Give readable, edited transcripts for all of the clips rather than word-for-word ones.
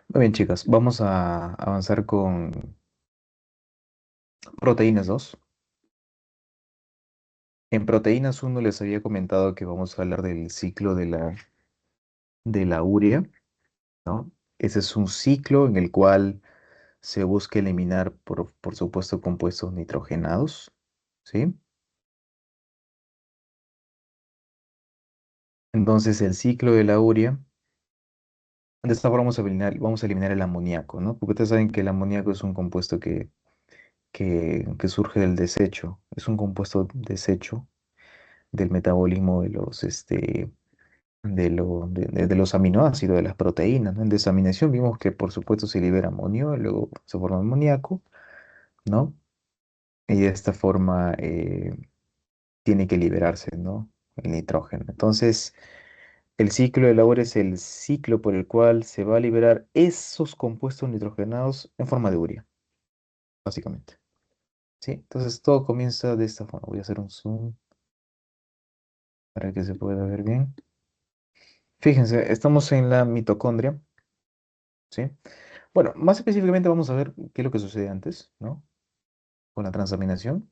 Muy bien, chicas, vamos a avanzar con proteínas 2. En proteínas uno les había comentado que vamos a hablar del ciclo de la urea, ¿no? Ese es un ciclo en el cual se busca eliminar, por supuesto, compuestos nitrogenados, ¿sí? Entonces, el ciclo de la urea, de esta forma vamos a eliminar el amoníaco, ¿no? Porque ustedes saben que el amoníaco es un compuesto que surge del desecho, es un compuesto desecho del metabolismo de los aminoácidos, de las proteínas, ¿no? En desaminación vimos que por supuesto se libera amonio, luego se forma amoníaco, ¿no? Y de esta forma tiene que liberarse, ¿no? El nitrógeno. Entonces, el ciclo de Lavoie es el ciclo por el cual se va a liberar esos compuestos nitrogenados en forma de urea, básicamente. ¿Sí? Entonces, todo comienza de esta forma. Voy a hacer un zoom para que se pueda ver bien. Fíjense, estamos en la mitocondria, ¿sí? Bueno, más específicamente vamos a ver qué es lo que sucede antes, ¿no? Con la transaminación,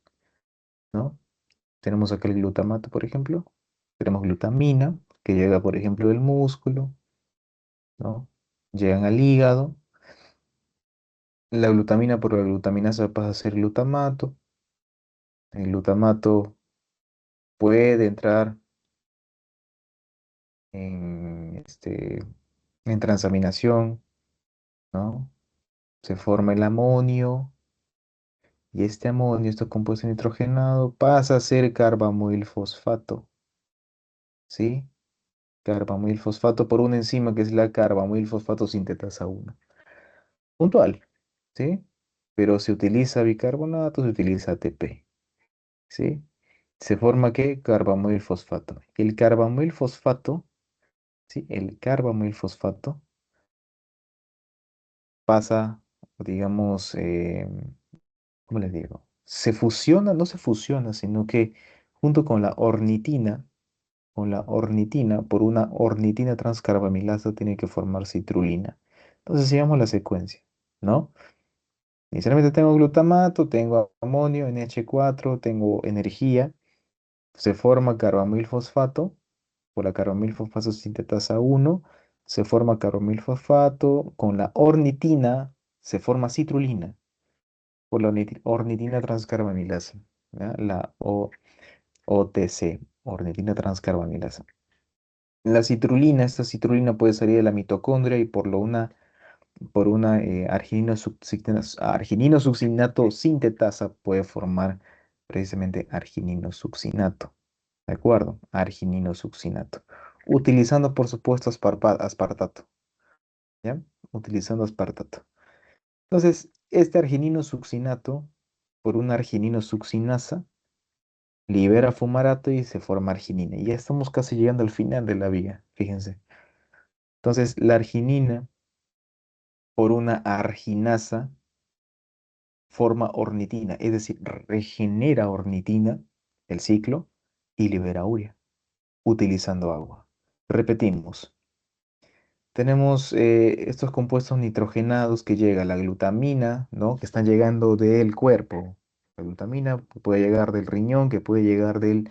¿no? Tenemos acá el glutamato, por ejemplo. Tenemos glutamina, que llega, por ejemplo, del músculo, ¿no? Llegan al hígado. La glutamina por la glutaminasa pasa a ser glutamato. El glutamato puede entrar en transaminación, ¿no? Se forma el amonio. Y este amonio, este compuesto nitrogenado, pasa a ser carbamoilfosfato, ¿sí? Carbamoilfosfato por una enzima que es la carbamoilfosfato sintetasa 1. Puntual, ¿sí? Pero se utiliza bicarbonato, se utiliza ATP, ¿sí? ¿Se forma qué? Carbamoilfosfato. El carbamoilfosfato, ¿sí? El carbamoilfosfato pasa, digamos, ¿cómo les digo? Se fusiona, no se fusiona, sino que junto con la ornitina, por una ornitina transcarbamilasa tiene que formar citrulina. Entonces sigamos la secuencia, ¿no? Inicialmente tengo glutamato, tengo amonio, NH4, tengo energía, se forma carbamilfosfato, por la carbamilfosfato sintetasa 1, se forma carbamilfosfato, con la ornitina se forma citrulina, por la ornitina transcarbamilasa, ¿ya? La OTC, ornitina transcarbamilasa. La citrulina, esta citrulina puede salir de la mitocondria y por una argininosuccinato sintetasa puede formar precisamente argininosuccinato. ¿De acuerdo? Argininosuccinato. Utilizando, por supuesto, aspartato. ¿Ya? Utilizando aspartato. Entonces, este argininosuccinato, por una argininosuccinasa, libera fumarato y se forma arginina. Y ya estamos casi llegando al final de la vía, fíjense. Entonces, la arginina, por una arginasa, forma ornitina, es decir, regenera ornitina, el ciclo, y libera urea, utilizando agua. Repetimos, tenemos estos compuestos nitrogenados que llega la glutamina, ¿no? Que están llegando del cuerpo. La glutamina que puede llegar del riñón, que puede llegar del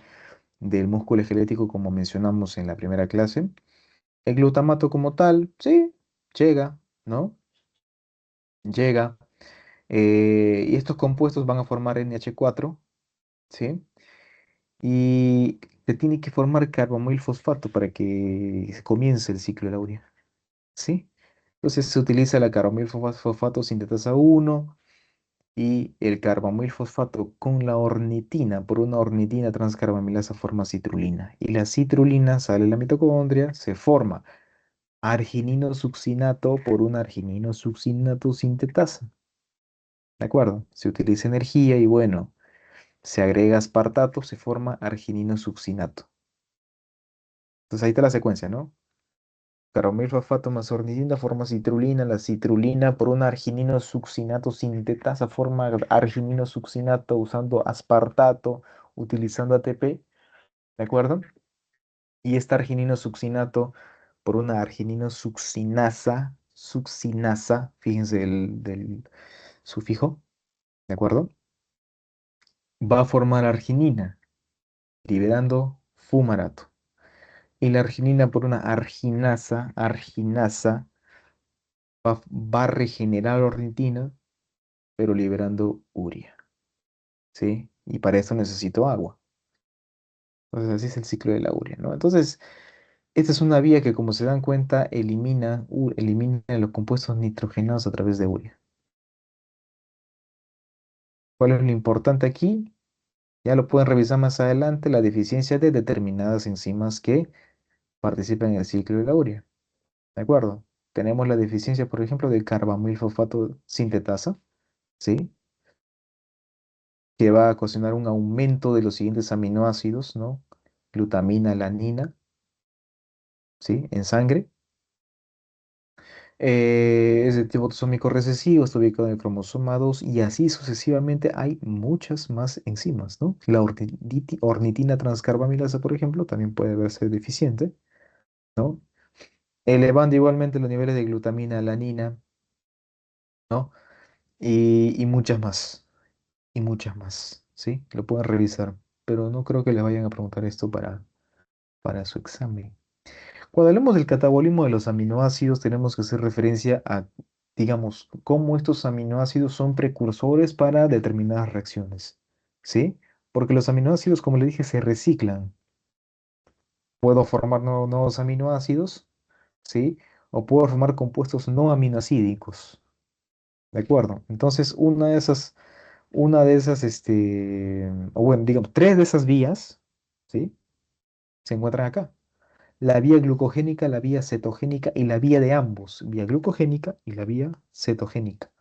músculo esquelético, como mencionamos en la primera clase. El glutamato como tal, sí, llega, ¿no? Llega. Y estos compuestos van a formar NH4, ¿sí? Y se tiene que formar carbamoilfosfato para que comience el ciclo de la urea, ¿sí? Entonces se utiliza la carbamoilfosfato sintetasa 1 y el carbamoilfosfato con la ornitina, por una ornitina transcarbamilasa forma citrulina. Y la citrulina sale de la mitocondria, se forma argininosuccinato por una argininosuccinato sintetasa. ¿De acuerdo? Se utiliza energía y bueno, se agrega aspartato, se forma argininosuccinato. Entonces ahí está la secuencia, ¿no? Carbamoilfosfato más ornidina forma citrulina, la citrulina por un argininosuccinato sintetasa forma argininosuccinato usando aspartato, utilizando ATP, ¿de acuerdo? Y este argininosuccinato por una argininosuccinasa succinasa, fíjense del sufijo, ¿de acuerdo? Va a formar arginina, liberando fumarato. Y la arginina por una arginasa, va a regenerar ornitina, pero liberando urea, ¿sí? Y para eso necesito agua. Entonces así es el ciclo de la urea, ¿no? Entonces, esta es una vía que, como se dan cuenta, elimina los compuestos nitrogenados a través de urea. ¿Cuál es lo importante aquí? Ya lo pueden revisar más adelante, la deficiencia de determinadas enzimas que participan en el ciclo de la urea. ¿De acuerdo? Tenemos la deficiencia, por ejemplo, de carbamilfosfato sintetasa, ¿sí? Que va a ocasionar un aumento de los siguientes aminoácidos, ¿no? Glutamina, alanina, ¿sí? En sangre. Es de tipo autosómico recesivo, está ubicado en el cromosoma 2 y así sucesivamente hay muchas más enzimas, ¿no? La ornitina transcarbamilasa, por ejemplo, también puede verse deficiente, ¿no? Elevando igualmente los niveles de glutamina, alanina, ¿no? Y muchas más, ¿sí? Lo pueden revisar, pero no creo que le vayan a preguntar esto para su examen. Cuando hablamos del catabolismo de los aminoácidos, tenemos que hacer referencia a, digamos, cómo estos aminoácidos son precursores para determinadas reacciones, ¿sí? Porque los aminoácidos, como le dije, se reciclan. Puedo formar nuevos aminoácidos, ¿sí? O puedo formar compuestos no aminoacídicos, ¿de acuerdo? Entonces, o bueno, digamos, tres de esas vías, ¿sí? Se encuentran acá. La vía glucogénica, la vía cetogénica y la vía de ambos, vía glucogénica y la vía cetogénica.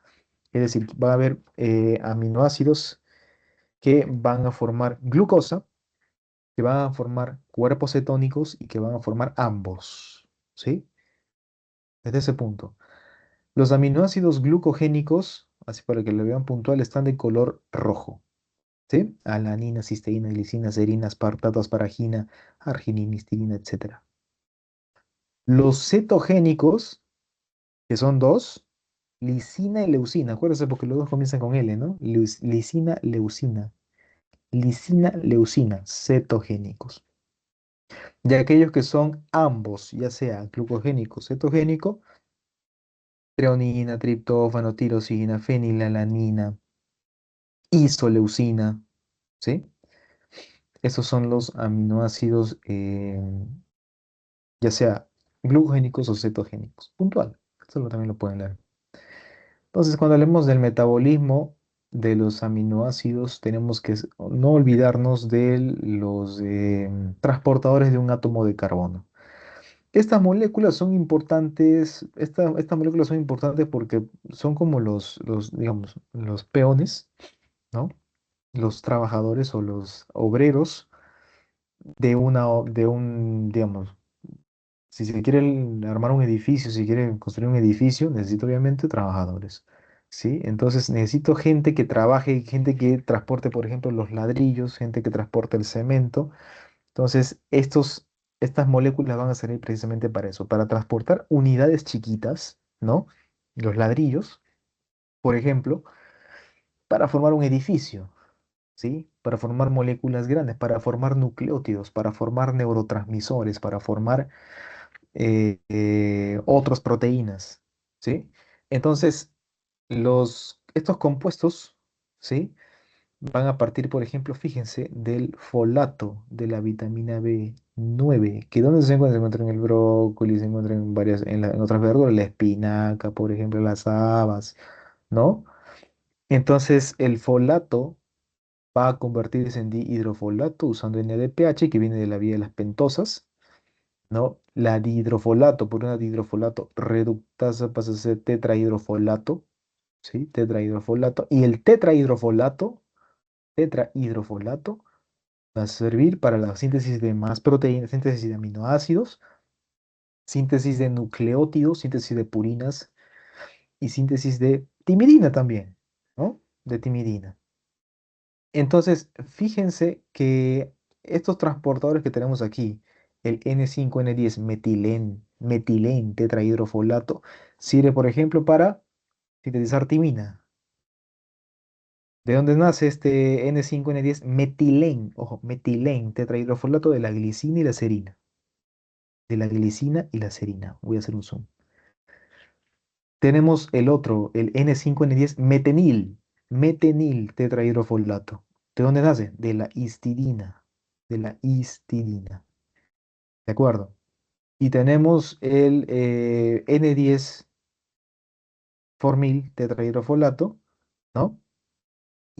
Es decir, va a haber aminoácidos que van a formar glucosa, que van a formar cuerpos cetónicos y que van a formar ambos. ¿Sí? Desde ese punto. Los aminoácidos glucogénicos, así para que lo vean puntual, están de color rojo. ¿Sí? Alanina, cisteína, glicina, serina, aspartato, asparagina, arginina, histidina, etc. Los cetogénicos, que son dos, lisina y leucina. Acuérdense porque los dos comienzan con L, ¿no? Lisina, leucina. Lisina, leucina, cetogénicos. Y aquellos que son ambos, ya sea glucogénico, cetogénico, treonina, triptófano, tirosina, fenilalanina, isoleucina, ¿sí? Esos son los aminoácidos, ya sea glucogénicos o cetogénicos. Puntual. También lo pueden leer. Entonces, cuando hablemos del metabolismo de los aminoácidos, tenemos que no olvidarnos de los transportadores de un átomo de carbono. Estas moléculas son importantes, estas moléculas son importantes porque son como digamos, los peones, ¿no? Los trabajadores o los obreros digamos, si se quiere armar un edificio, si quiere construir un edificio, necesito obviamente trabajadores, ¿sí? Entonces necesito gente que trabaje, gente que transporte, por ejemplo, los ladrillos, gente que transporte el cemento. Entonces, estas moléculas van a servir precisamente para eso, para transportar unidades chiquitas, ¿no? Los ladrillos, por ejemplo, para formar un edificio, ¿sí? Para formar moléculas grandes, para formar nucleótidos, para formar neurotransmisores, para formar otras proteínas, ¿sí? Entonces, estos compuestos, ¿sí? Van a partir, por ejemplo, fíjense, del folato de la vitamina B9, que ¿dónde se encuentra? Se encuentra en el brócoli, se encuentra en en otras verduras, la espinaca, por ejemplo, las habas, ¿no? Entonces, el folato va a convertirse en dihidrofolato usando NADPH, que viene de la vía de las pentosas, ¿no? La dihidrofolato, por una dihidrofolato reductasa pasa a ser tetrahidrofolato, ¿sí? Tetrahidrofolato. Y el tetrahidrofolato va a servir para la síntesis de más proteínas, síntesis de aminoácidos, síntesis de nucleótidos, síntesis de purinas y síntesis de timidina también, ¿no? De timidina. Entonces, fíjense que estos transportadores que tenemos aquí, el N5, N10 metilén tetrahidrofolato, sirve, por ejemplo, para sintetizar timina. ¿De dónde nace este N5N10? Metilén, ojo, metilén tetrahidrofolato de la glicina y la serina. De la glicina y la serina. Voy a hacer un zoom. Tenemos el otro, el N5N10 metenil, metenil tetrahidrofolato. ¿De dónde nace? De la histidina, de la histidina. ¿De acuerdo? Y tenemos el N10 formil tetrahidrofolato, ¿no?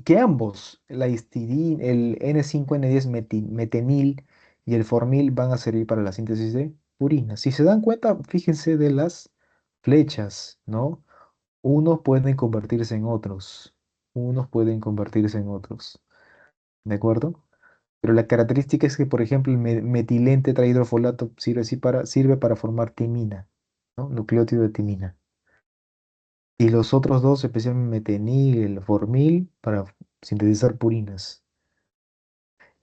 Que ambos, la histidina, el N5N10 metenil y el formil van a servir para la síntesis de purina. Si se dan cuenta, fíjense de las flechas, ¿no? Unos pueden convertirse en otros, unos pueden convertirse en otros, ¿de acuerdo? Pero la característica es que, por ejemplo, el metilén tetrahidrofolato sirve para formar timina, ¿no? Nucleótido de timina. Y los otros dos, especialmente metenil y el formil, para sintetizar purinas.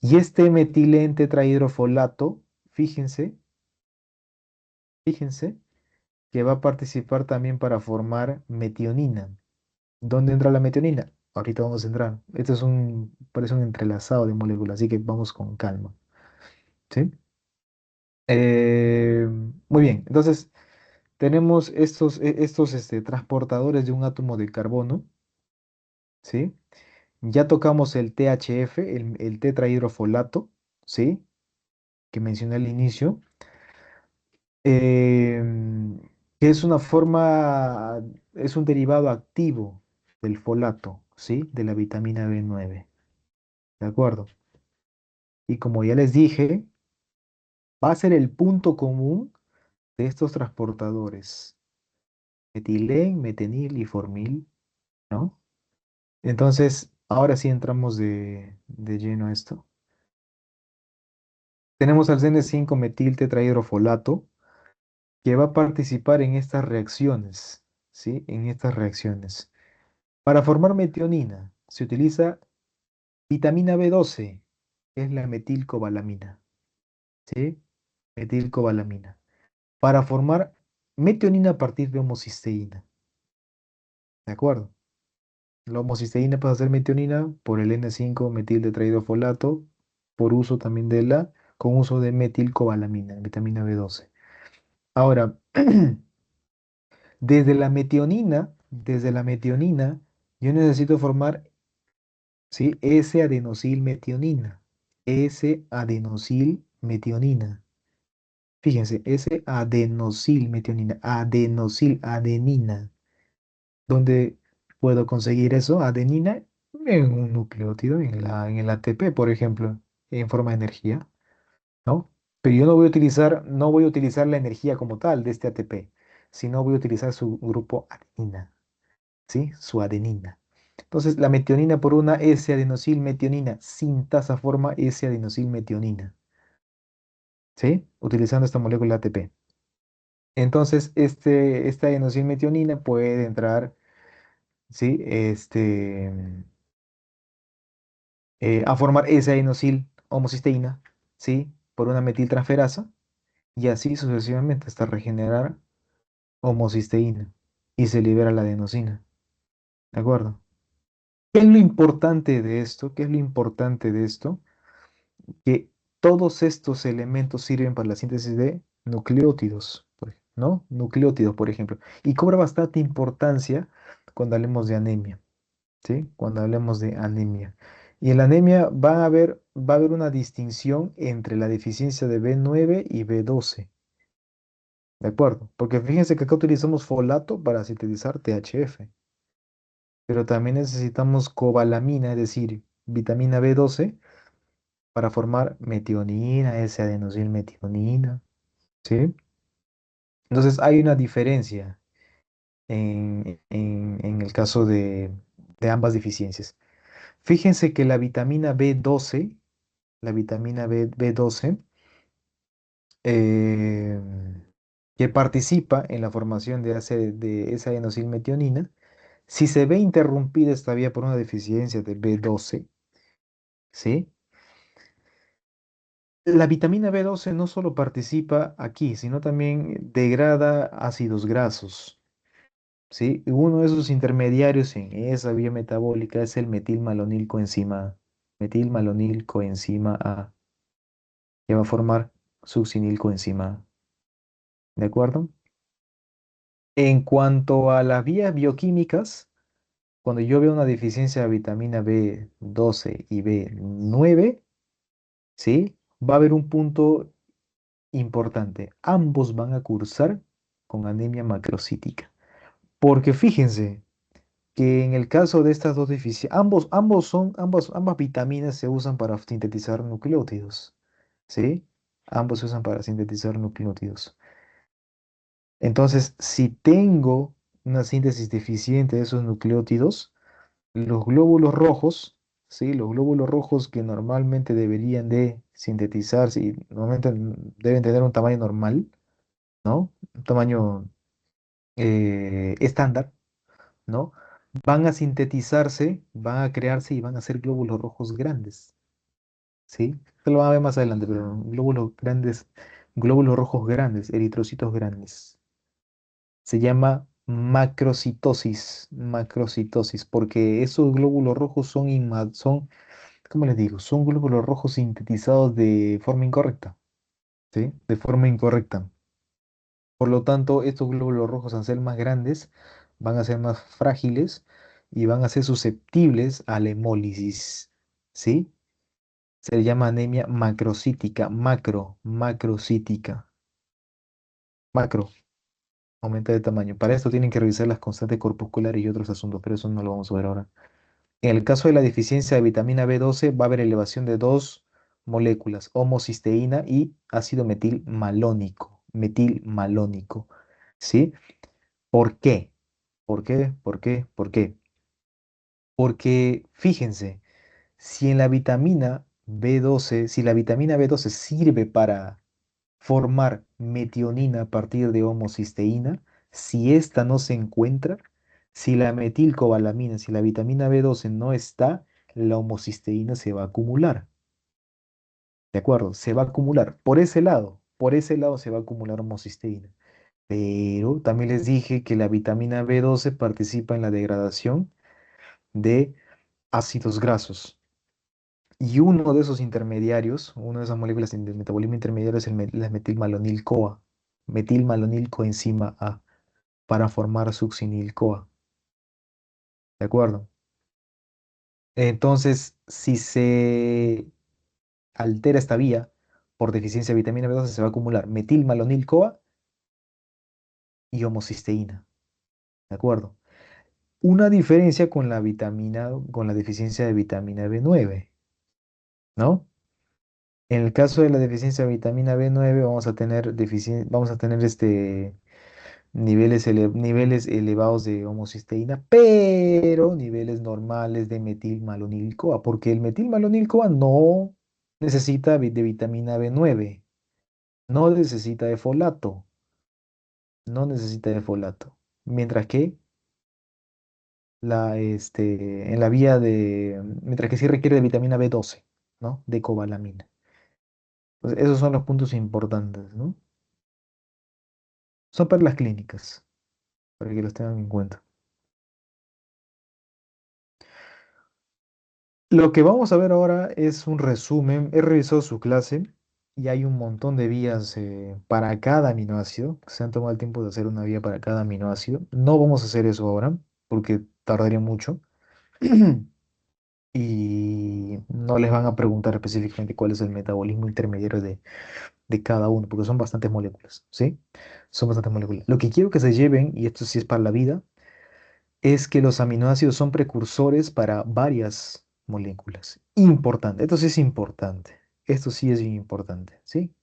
Y este metilén tetrahidrofolato, fíjense, fíjense, que va a participar también para formar metionina. ¿Dónde entra la metionina? Ahorita vamos a entrar. Esto es parece un entrelazado de moléculas, así que vamos con calma. ¿Sí? Eh, Muy bien, entonces tenemos estos transportadores de un átomo de carbono, ¿sí? Ya tocamos el THF, el tetrahidrofolato, ¿sí? Que mencioné al inicio, em, que es una forma, es un derivado activo del folato, ¿sí? De la vitamina B9, ¿de acuerdo? Y como ya les dije, va a ser el punto común de estos transportadores, metilén, metenil y formil, ¿no? Entonces, ahora sí entramos de lleno a esto. Tenemos al CN5 tetrahidrofolato que va a participar en estas reacciones, ¿sí? En estas reacciones. Para formar metionina se utiliza vitamina B12, que es la metilcobalamina, ¿sí? Metilcobalamina. Para formar metionina a partir de homocisteína, ¿de acuerdo? La homocisteína pasa a ser metionina por el N5 tetrahidrofolato, por uso también con uso de metilcobalamina, vitamina B12. Ahora, desde la metionina, yo necesito formar, ¿sí? S-adenosilmetionina. S-adenosilmetionina. Fíjense, S-adenosilmetionina. Adenina. ¿Dónde puedo conseguir eso? Adenina en un nucleótido, en el ATP, por ejemplo, en forma de energía, ¿no? Pero yo no voy a utilizar la energía como tal de este ATP, sino voy a utilizar su grupo adenina, ¿sí? Su adenina. Entonces, la metionina por una S-adenosilmetionina, sintasa forma S-adenosilmetionina, ¿sí? Utilizando esta molécula ATP. Entonces, esta adenosilmetionina puede entrar, ¿sí? A formar S-adenosil homocisteína, ¿sí? Por una metiltransferasa, y así sucesivamente hasta regenerar homocisteína y se libera la adenosina. ¿De acuerdo? ¿Qué es lo importante de esto? ¿Qué es lo importante de esto? Que todos estos elementos sirven para la síntesis de nucleótidos, ¿no? Nucleótidos, por ejemplo. Y cobra bastante importancia cuando hablemos de anemia, ¿sí? Cuando hablemos de anemia. Y en la anemia va a haber una distinción entre la deficiencia de B9 y B12, ¿de acuerdo? Porque fíjense que acá utilizamos folato para sintetizar THF, pero también necesitamos cobalamina, es decir, vitamina B12 para formar metionina, S-adenosilmetionina, ¿sí? Entonces hay una diferencia en el caso de ambas deficiencias. Fíjense que la vitamina B12, eh, que participa en la formación de esa adenosilmetionina, si se ve interrumpida esta vía por una deficiencia de B12, ¿sí? La vitamina B12 no solo participa aquí, sino también degrada ácidos grasos, ¿sí? Y uno de esos intermediarios en esa vía metabólica es el metilmalonilcoenzima A. Metilmalonilcoenzima A, que va a formar succinilcoenzima A, ¿de acuerdo? En cuanto a las vías bioquímicas, cuando yo veo una deficiencia de vitamina B12 y B9, ¿sí? Va a haber un punto importante. Ambos van a cursar con anemia macrocítica. Porque fíjense que en el caso de estas dos deficiencias, ambas vitaminas se usan para sintetizar nucleótidos, ¿sí? Ambos se usan para sintetizar nucleótidos. Entonces, si tengo una síntesis deficiente de esos nucleótidos, los glóbulos rojos, ¿sí? Los glóbulos rojos que normalmente deberían de sintetizarse y normalmente deben tener un tamaño normal, ¿no? Un tamaño estándar, ¿no? Van a sintetizarse, van a crearse y van a ser glóbulos rojos grandes, ¿sí? Esto lo van a ver más adelante, pero glóbulos grandes, glóbulos rojos grandes, eritrocitos grandes. Se llama macrocitosis, porque esos glóbulos rojos son, ¿cómo les digo? Son glóbulos rojos sintetizados de forma incorrecta, ¿sí? De forma incorrecta. Por lo tanto, estos glóbulos rojos, al ser más grandes, van a ser más frágiles y van a ser susceptibles a la hemólisis, ¿sí? Se le llama anemia macrocítica, macrocítica, macro, aumenta de tamaño. Para esto tienen que revisar las constantes corpusculares y otros asuntos, pero eso no lo vamos a ver ahora. En el caso de la deficiencia de vitamina B12, va a haber elevación de dos moléculas, homocisteína y ácido metilmalónico, ¿sí? ¿Por qué? ¿Por qué? ¿Por qué? ¿Por qué? Porque fíjense, si en la vitamina B12, si la vitamina B12 sirve para formar metionina a partir de homocisteína, si esta no se encuentra, si la metilcobalamina, si la vitamina B12 no está, la homocisteína se va a acumular. ¿De acuerdo? Se va a acumular. Por ese lado se va a acumular homocisteína. Pero también les dije que la vitamina B12 participa en la degradación de ácidos grasos. Y uno de esos intermediarios, una de esas moléculas de metabolismo intermediario es la metilmalonil-CoA, metilmalonil-coenzima A, para formar succinil-CoA. ¿De acuerdo? Entonces, si se altera esta vía por deficiencia de vitamina B12, se va a acumular metilmalonil-CoA y homocisteína. ¿De acuerdo? Una diferencia con la deficiencia de vitamina B9, ¿no? En el caso de la deficiencia de vitamina B9 vamos a tener niveles elevados de homocisteína, pero niveles normales de metilmalonil-CoA, porque el metilmalonil-CoA no necesita de vitamina B9, no necesita de folato, no necesita de folato, mientras que mientras que sí requiere de vitamina B12, ¿no? De cobalamina. Pues esos son los puntos importantes, ¿no? Son perlas clínicas, para que los tengan en cuenta. Lo que vamos a ver ahora es un resumen. He revisado su clase y hay un montón de vías para cada aminoácido. Se han tomado el tiempo de hacer una vía para cada aminoácido. No vamos a hacer eso ahora porque tardaría mucho. Y no les van a preguntar específicamente cuál es el metabolismo intermediario de cada uno, porque son bastantes moléculas, ¿sí? Son bastantes moléculas. Lo que quiero que se lleven, y esto sí es para la vida, es que los aminoácidos son precursores para varias moléculas. Importante, esto sí es importante. Esto sí es bien importante, ¿sí?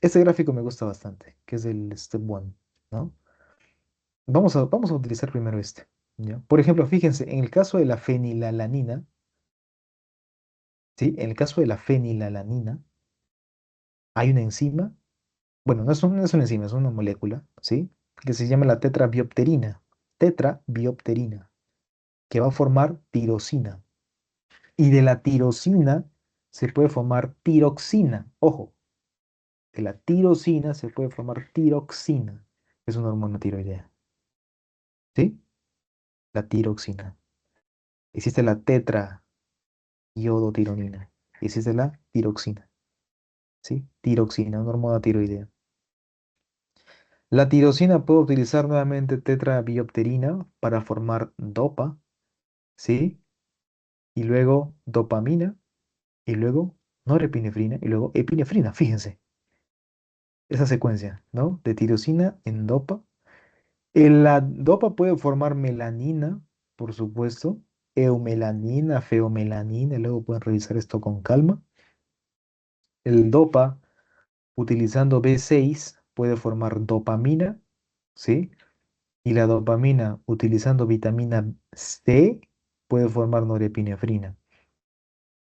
Este gráfico me gusta bastante, que es el step one, ¿no? Vamos a utilizar primero este, ¿ya? Por ejemplo, fíjense, en el caso de la fenilalanina, ¿sí? En el caso de la fenilalanina, hay una enzima, bueno, no es una enzima, es una molécula, ¿sí? Que se llama la tetrabiopterina, que va a formar tirosina. Y de la tirosina se puede formar tiroxina. Ojo, de la tirosina se puede formar tiroxina, que es una hormona tiroidea. ¿Sí? La tiroxina. Existe la tetraiodotironina. Existe la tiroxina. ¿Sí? Tiroxina, una hormona tiroidea. La tirosina puede utilizar nuevamente tetrabiopterina para formar dopa, ¿sí? Y luego dopamina, y luego norepinefrina, y luego epinefrina. Fíjense, esa secuencia, ¿no? De tirosina en dopa. La dopa puede formar melanina, por supuesto, eumelanina, feomelanina, y luego pueden revisar esto con calma. El dopa, utilizando B6, puede formar dopamina, ¿sí? Y la dopamina, utilizando vitamina C, puede formar norepinefrina.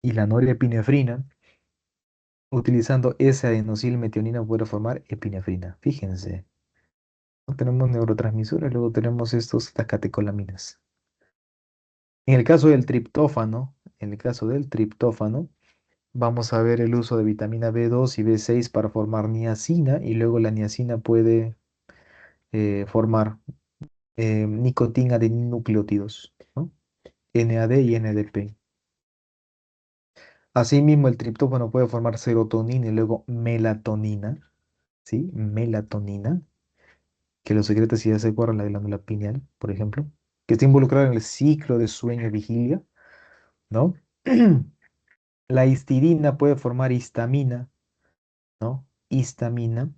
Y la norepinefrina, utilizando S-adenosilmetionina, puede formar epinefrina. Fíjense, ¿no? Tenemos neurotransmisores, luego tenemos estas catecolaminas. En el caso del triptófano, vamos a ver el uso de vitamina B2 y B6 para formar niacina y luego la niacina puede formar nicotina de nucleótidos, ¿no? NAD y NDP. Asimismo, el triptófano puede formar serotonina y luego melatonina, ¿sí? Melatonina, que lo secreta si ya se acuerdan la glándula pineal, por ejemplo, que está involucrada en el ciclo de sueño-vigilia, ¿no? La histidina puede formar histamina, ¿no? Histamina,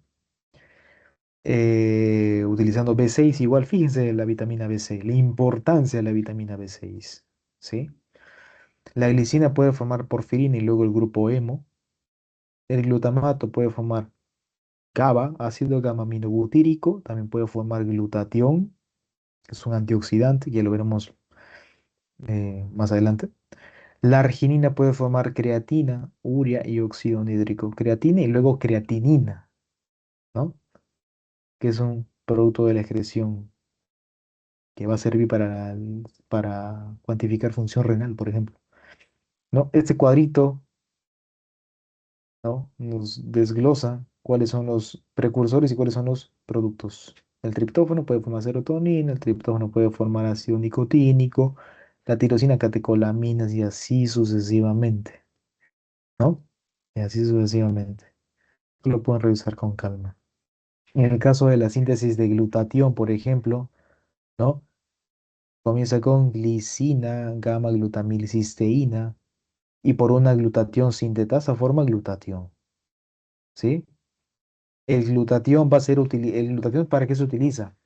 utilizando B6, igual fíjense la vitamina B6, la importancia de la vitamina B6, ¿sí? La glicina puede formar porfirina y luego el grupo hemo. El glutamato puede formar GABA, ácido gamma-aminobutírico, también puede formar glutatión, que es un antioxidante, ya lo veremos más adelante. La arginina puede formar creatina, urea y óxido nítrico. Creatina y luego creatinina, ¿no? Que es un producto de la excreción que va a servir para cuantificar función renal, por ejemplo. ¿No? Este cuadrito, ¿no? Nos desglosa cuáles son los precursores y cuáles son los productos. El triptófano puede formar serotonina, el triptófano puede formar ácido nicotínico, la tirosina catecolaminas y así sucesivamente, ¿no? Y así sucesivamente. Lo pueden revisar con calma. En el caso de la síntesis de glutatión, por ejemplo, ¿no? Comienza con glicina, gamma-glutamilcisteína, y por una glutatión sintetasa forma glutatión, ¿sí? El glutatión va a ser el glutatión ¿para qué se utiliza?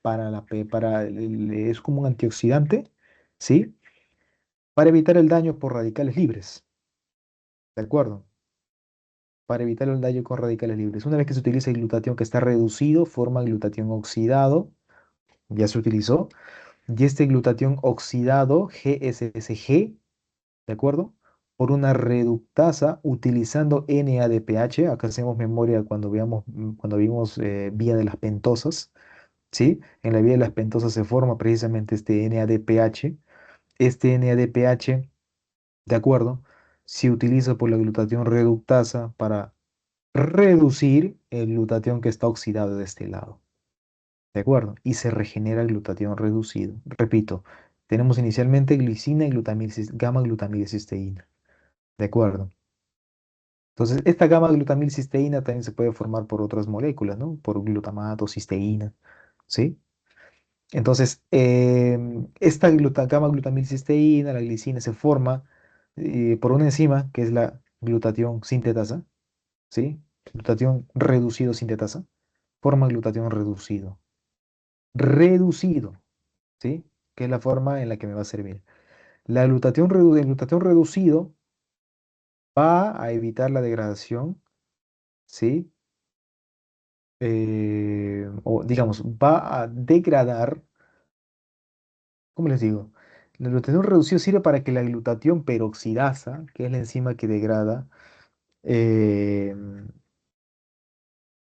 Es como un antioxidante, ¿sí? Para evitar el daño por radicales libres, ¿de acuerdo? Para evitar el daño con radicales libres. Una vez que se utiliza el glutatión que está reducido, forma glutatión oxidado, ya se utilizó, y este glutatión oxidado, GSSG, ¿de acuerdo? Por una reductasa utilizando NADPH. Acá hacemos memoria cuando vimos vía de las pentosas, ¿sí? En la vía de las pentosas se forma precisamente este NADPH. Este NADPH, ¿de acuerdo? Se utiliza por la glutatión reductasa para reducir el glutatión que está oxidado de este lado, ¿de acuerdo? Y se regenera el glutatión reducido. Repito, tenemos inicialmente glicina y gamma-glutamilcisteína. ¿De acuerdo? Entonces, esta gamma-glutamilcisteína también se puede formar por otras moléculas, ¿no? Por glutamato, cisteína, ¿sí? Entonces, esta gamma-glutamilcisteína, la glicina, se forma por una enzima que es la glutatión sintetasa, ¿sí? Glutatión reducido sintetasa, forma glutatión reducido. Reducido, ¿sí? Que es la forma en la que me va a servir. El glutatión reducido va a evitar la degradación, ¿sí? O digamos, va a degradar, ¿cómo les digo? El glutatión reducido sirve para que la glutatión peroxidasa, que es la enzima que degrada eh,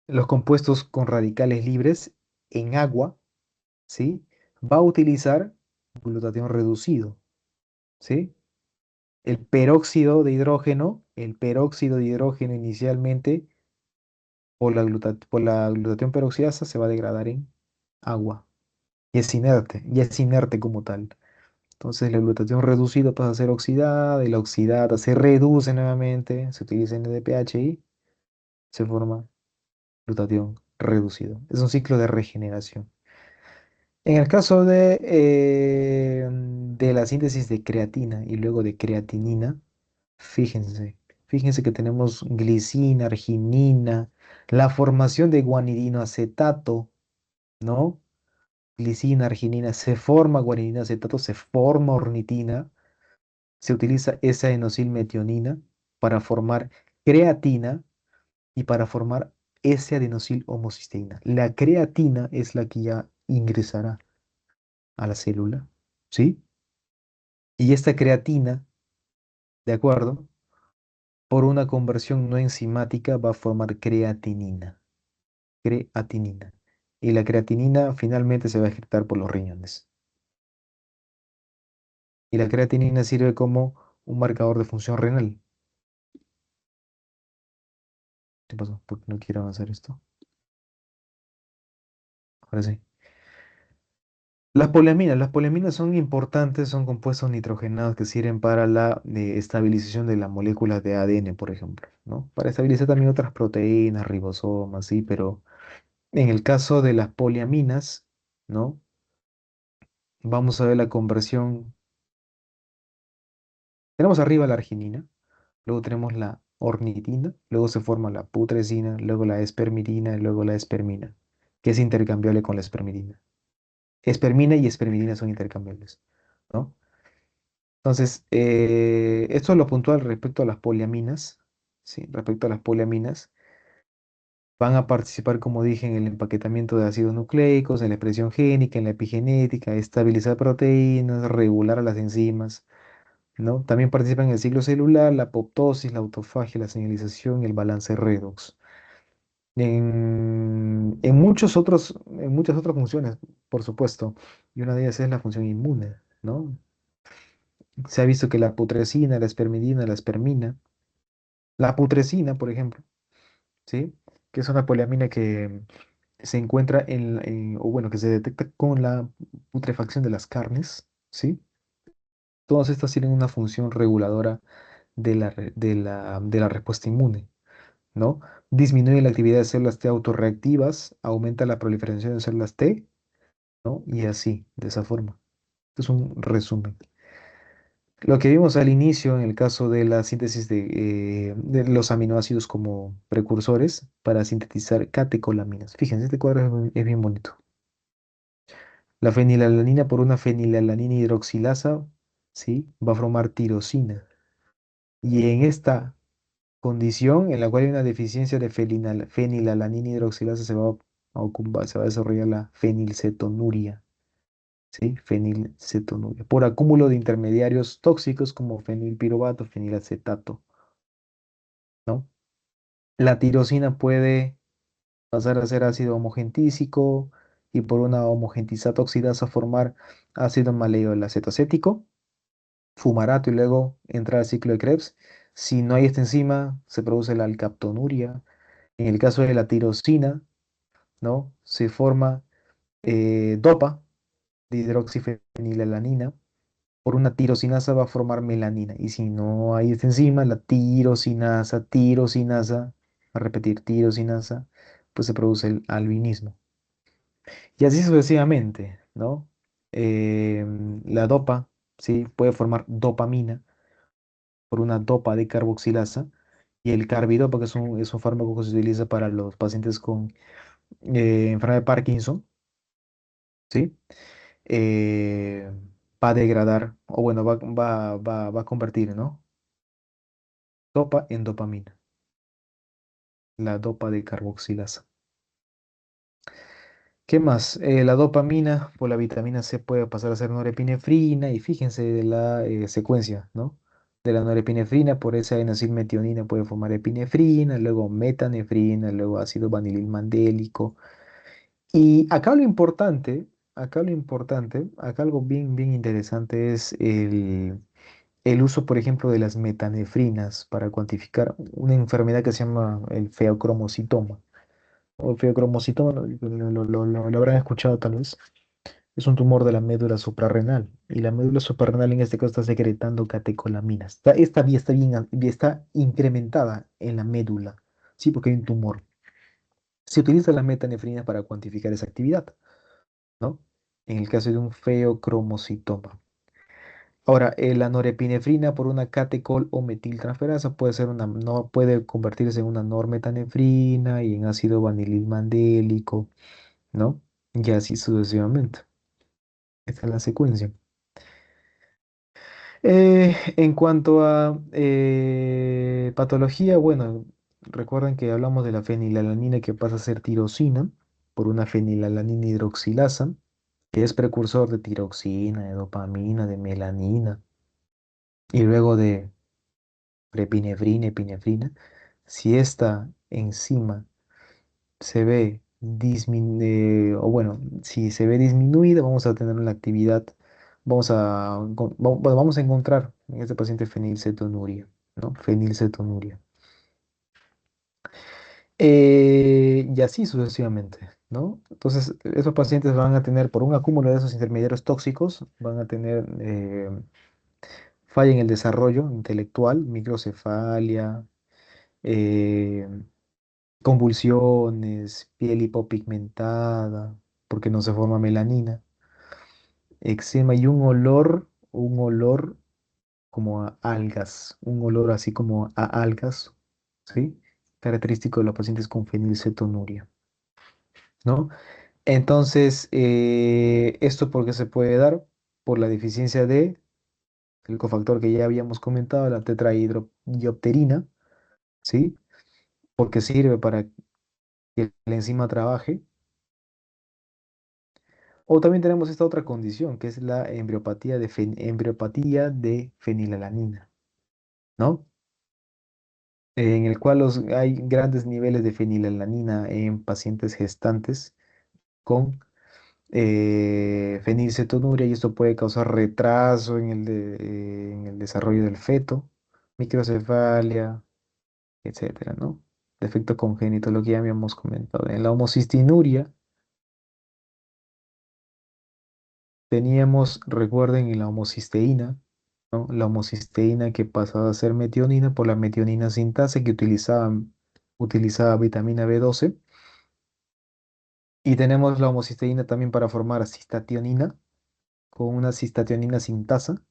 los compuestos con radicales libres en agua, ¿sí? Va a utilizar glutatión reducido, ¿sí? El peróxido de hidrógeno inicialmente por la glutatión peroxidasa se va a degradar en agua y es inerte como tal. Entonces la glutatión reducida pasa a ser oxidada y la oxidada se reduce nuevamente, se utiliza NADPH y se forma glutatión reducido. Es un ciclo de regeneración. En el caso de la síntesis de creatina y luego de creatinina, fíjense, fíjense que tenemos glicina, arginina, la formación de guanidinoacetato, ¿no? Glicina, arginina, se forma guanidinoacetato, se forma ornitina, se utiliza esa enosilmetionina para formar creatina y para formar S-adenosil homocisteína. La creatina es la que ya ingresará a la célula, ¿sí? Y esta creatina, ¿de acuerdo? Por una conversión no enzimática va a formar creatinina, creatinina. Y la creatinina finalmente se va a excretar por los riñones. Y la creatinina sirve como un marcador de función renal. ¿Qué pasó? ¿Por qué no quiero avanzar esto? Ahora sí. Las poliaminas son importantes, son compuestos nitrogenados que sirven para la estabilización de las moléculas de ADN, por ejemplo, ¿no? Para estabilizar también otras proteínas, ribosomas, sí, pero en el caso de las poliaminas, ¿no? Vamos a ver la conversión. Tenemos arriba la arginina, luego tenemos la ornitina, luego se forma la putrescina, luego la espermidina, luego la espermina, que es intercambiable con la espermidina. Espermina y espermidina son intercambiables, ¿no? Entonces, esto es lo puntual respecto a las poliaminas, ¿sí? Respecto a las poliaminas, van a participar, como dije, en el empaquetamiento de ácidos nucleicos, en la expresión génica, en la epigenética, estabilizar proteínas, regular a las enzimas, ¿no? También participan en el ciclo celular, la apoptosis, la autofagia, la señalización y el balance redox. En muchas otras funciones, por supuesto, y una de ellas es la función inmune, ¿no? Se ha visto que la putrescina, la espermidina, la espermina, la putrescina, por ejemplo, ¿sí? Que es una poliamina que se encuentra o bueno, que se detecta con la putrefacción de las carnes, ¿sí? Todas estas tienen una función reguladora de la respuesta inmune, ¿no? Disminuye la actividad de células T autorreactivas, aumenta la proliferación de células T, ¿no? Y así, de esa forma. Esto es un resumen. Lo que vimos al inicio en el caso de la síntesis de los aminoácidos como precursores para sintetizar catecolaminas. Fíjense, este cuadro es bien bonito. La fenilalanina por una fenilalanina hidroxilasa, ¿sí? Va a formar tirosina. Y en esta condición en la cual hay una deficiencia de fenilalanina hidroxilasa se va a desarrollar la fenilcetonuria, ¿sí? Fenilcetonuria, por acúmulo de intermediarios tóxicos como fenilpiruvato, fenilacetato, ¿no? La tirosina puede pasar a ser ácido homogentísico y por una homogentisata oxidasa formar ácido maleoil acetoacético, fumarato y luego entrar al ciclo de Krebs. Si no hay esta enzima, se produce la alcaptonuria. En el caso de la tirosina, ¿no? Se forma dopa de hidroxifenilalanina. Por una tirosinasa va a formar melanina. Y si no hay esta enzima, la tirosinasa, a repetir, tirosinasa, pues se produce el albinismo. Y así sucesivamente, ¿no? La dopa, ¿sí? Puede formar dopamina por una dopa de carboxilasa. Y el carbidopa, que es un fármaco que se utiliza para los pacientes con enfermedad de Parkinson, ¿sí? Eh, va a degradar, o bueno, va a convertir, ¿no? Dopa en dopamina, la dopa de carboxilasa. ¿Qué más? La dopamina por la vitamina C puede pasar a ser norepinefrina y fíjense de la secuencia, ¿no? De la norepinefrina por esa N-acetilmetionina puede formar epinefrina, luego metanefrina, luego ácido vanililmandélico. Y acá lo importante, acá algo bien, bien interesante es El uso, por ejemplo, de las metanefrinas para cuantificar una enfermedad que se llama el feocromocitoma. O el feocromocitoma, lo habrán escuchado tal vez. Es un tumor de la médula suprarrenal. Y la médula suprarrenal en este caso está secretando catecolaminas. Esta vía está está incrementada en la médula. Sí, porque hay un tumor. Se utiliza la metanefrina para cuantificar esa actividad, ¿no? En el caso de un feocromocitoma. Ahora, la norepinefrina por una catecol o metiltransferasa puede ser no puede convertirse en una normetanefrina y en ácido vanililmandélico, ¿no? Y así sucesivamente. Esta es la secuencia. En cuanto a patología, bueno, recuerden que hablamos de la fenilalanina que pasa a ser tirosina por una fenilalanina hidroxilasa, que es precursor de tiroxina, de dopamina, de melanina, y luego de prepinefrina, epinefrina. Si esta enzima se ve disminuida, o bueno, si se ve disminuida, vamos a tener una actividad, bueno, vamos a encontrar en este paciente fenilcetonuria, ¿no? Fenilcetonuria. Y así sucesivamente, ¿no? Entonces, esos pacientes van a tener, por un acúmulo de esos intermediarios tóxicos, van a tener falla en el desarrollo intelectual, microcefalia, eh, convulsiones, piel hipopigmentada, porque no se forma melanina, eczema y un olor como a algas, un olor así como a algas, ¿sí? Característico de los pacientes con fenilcetonuria, ¿no? Entonces, ¿esto por qué se puede dar? Por la deficiencia de el cofactor que ya habíamos comentado, la tetrahidrobiopterina, ¿sí? Porque sirve para que la enzima trabaje. O también tenemos esta otra condición, que es la embriopatía de fenilalanina, ¿no? En el cual hay grandes niveles de fenilalanina en pacientes gestantes con fenilcetonuria y esto puede causar retraso en el desarrollo del feto, microcefalia, etcétera, ¿no? Defecto congénito, lo que ya habíamos comentado. En la homocistinuria teníamos, recuerden, en la homocisteína, ¿no? La homocisteína que pasaba a ser metionina por la metionina sintase que utilizaba vitamina B12. Y tenemos la homocisteína también para formar cistationina con una cistationina sintasa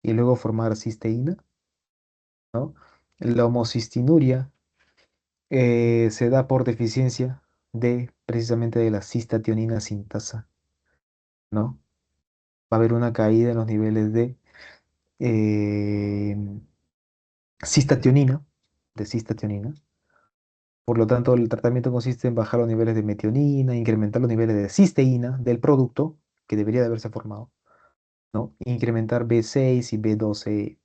y luego formar cisteína, ¿no? La homocistinuria se da por deficiencia de precisamente de la cistationina sintasa, ¿no? Va a haber una caída en los niveles de eh, cistationina, de cistationina. Por lo tanto, el tratamiento consiste en bajar los niveles de metionina, incrementar los niveles de cisteína del producto que debería de haberse formado, ¿no? Incrementar B6 y B12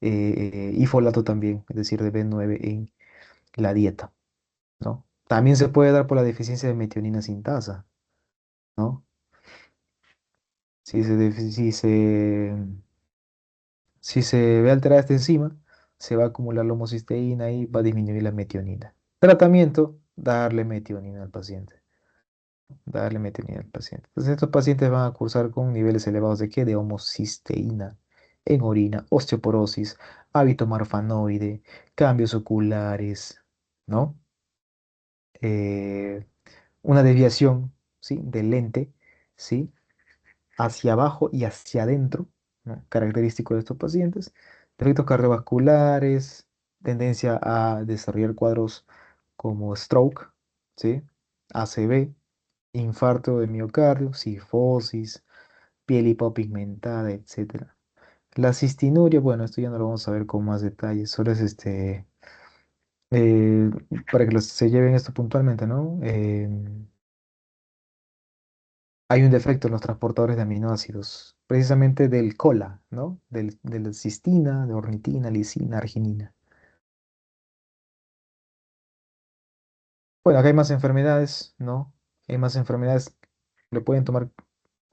y folato también, es decir, de B9 en la dieta, ¿no? También se puede dar por la deficiencia de metionina sintasa, ¿no? Si se, defi- si se ve alterada esta enzima, se va a acumular la homocisteína y va a disminuir la metionina. Tratamiento, darle metionina al paciente. Darle metionina al paciente. Entonces, estos pacientes van a cursar con niveles elevados de ¿qué? De homocisteína en orina, osteoporosis, hábito marfanoide, cambios oculares, ¿no? Eh, una desviación, ¿sí? Del lente, ¿sí? Hacia abajo y hacia adentro, ¿no? Característico de estos pacientes. Defectos cardiovasculares, tendencia a desarrollar cuadros como stroke, ¿sí? ACV, infarto de miocardio, cifosis, piel hipopigmentada, etcétera. La cistinuria, bueno, esto ya no lo vamos a ver con más detalle, solo es eh, para que se lleven esto puntualmente, ¿no? Hay un defecto en los transportadores de aminoácidos, precisamente del cola, ¿no? De la cistina, de ornitina, lisina, arginina. Bueno, acá hay más enfermedades, ¿no? Hay más enfermedades, le pueden tomar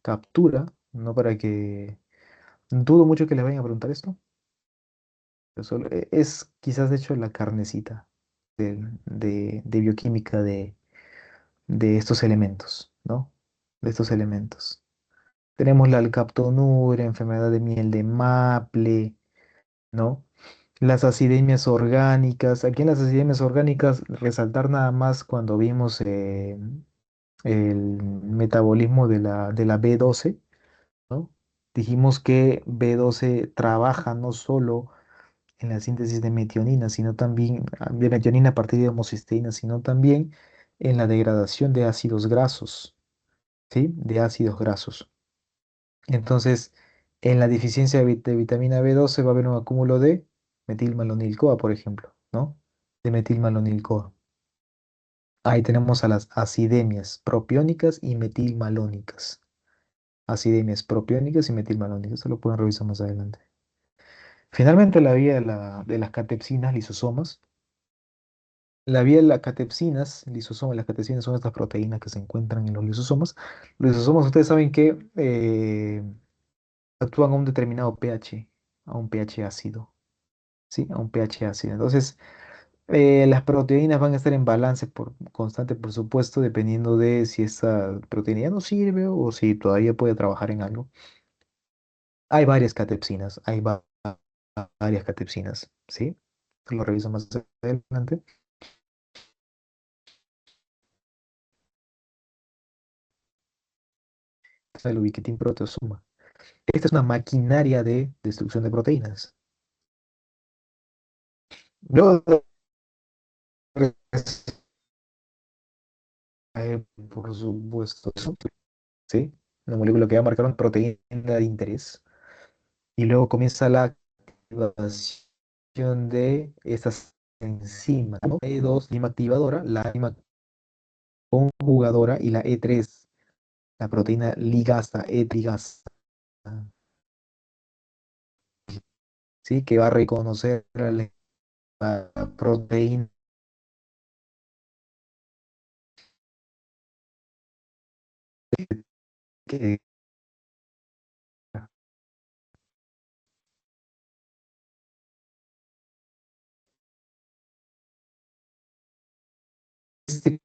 captura, ¿no? Para que... Dudo mucho que le vayan a preguntar esto. Es quizás de hecho la carnecita de bioquímica de estos elementos, ¿no? De estos elementos. Tenemos la alcaptonuria, enfermedad de miel de maple, ¿no? Las acidemias orgánicas. Aquí en las acidemias orgánicas, resaltar nada más cuando vimos el metabolismo de la B12, ¿no? Dijimos que B12 trabaja no solo en la síntesis de metionina, sino también de metionina a partir de homocisteína, sino también en la degradación de ácidos grasos, ¿sí? De ácidos grasos. Entonces, en la deficiencia de vitamina B12 va a haber un acúmulo de metilmalonil-CoA, por ejemplo, ¿no? De metilmalonil-CoA. Ahí tenemos a las acidemias propiónicas y metilmalónicas. Acidemias propiónicas y metilmalónicas. Esto lo pueden revisar más adelante. Finalmente, la vía de las catepsinas, lisosomas. La vía de las catepsinas, lisosomas, las catepsinas son estas proteínas que se encuentran en los lisosomas. Los lisosomas, ustedes saben que actúan a un determinado pH, a un pH ácido, ¿sí? A un pH ácido. Entonces, las proteínas van a estar en balance constante, por supuesto, dependiendo de si esa proteína ya no sirve o si todavía puede trabajar en algo. Hay varias catepsinas, varias catepsinas, ¿sí? Lo reviso más adelante. Está el ubiquitin proteasoma. Esta es una maquinaria de destrucción de proteínas. Luego, por supuesto, ¿sí? Una molécula que va a marcar una proteína de interés. Y luego comienza la activación de estas enzimas, ¿no? E2, enzima activadora, la enzima conjugadora y la E3, la proteína ligasa, E-ligasa, ¿sí? Que va a reconocer la proteína que este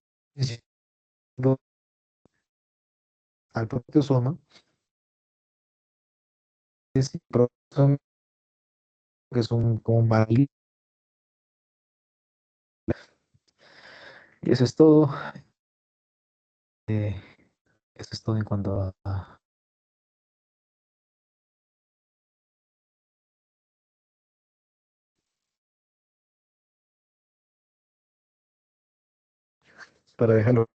al proteosoma, este proteosoma que es como un barril. Y eso es todo. eh, Eso es todo en cuanto para dejarlo.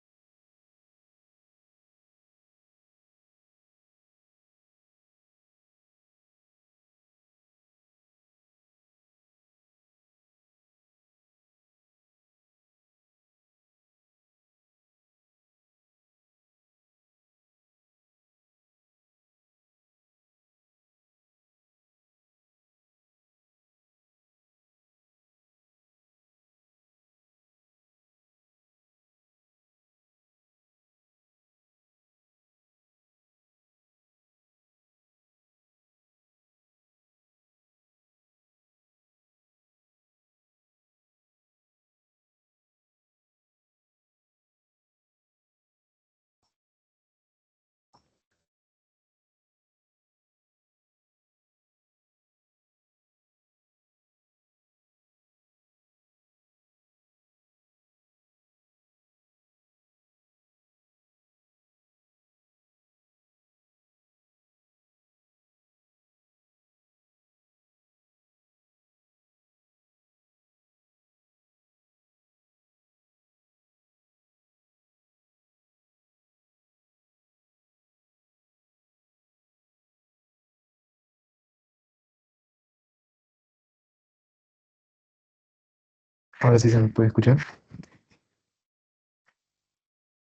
Ahora sí se me puede escuchar.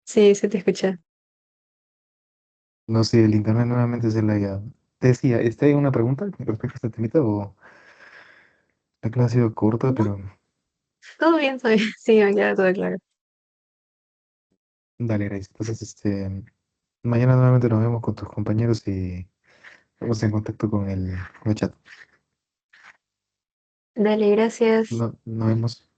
Sí, se te escucha. No sé, el internet nuevamente se la ya. Te decía, ¿hay una pregunta con respecto a este temita o la clase ha sido corta, No, pero todo bien, todo bien. Sí, me queda todo claro. dale, Grace. Entonces, mañana nuevamente nos vemos con tus compañeros y estamos en contacto con el chat. Dale, gracias. No, nos vemos.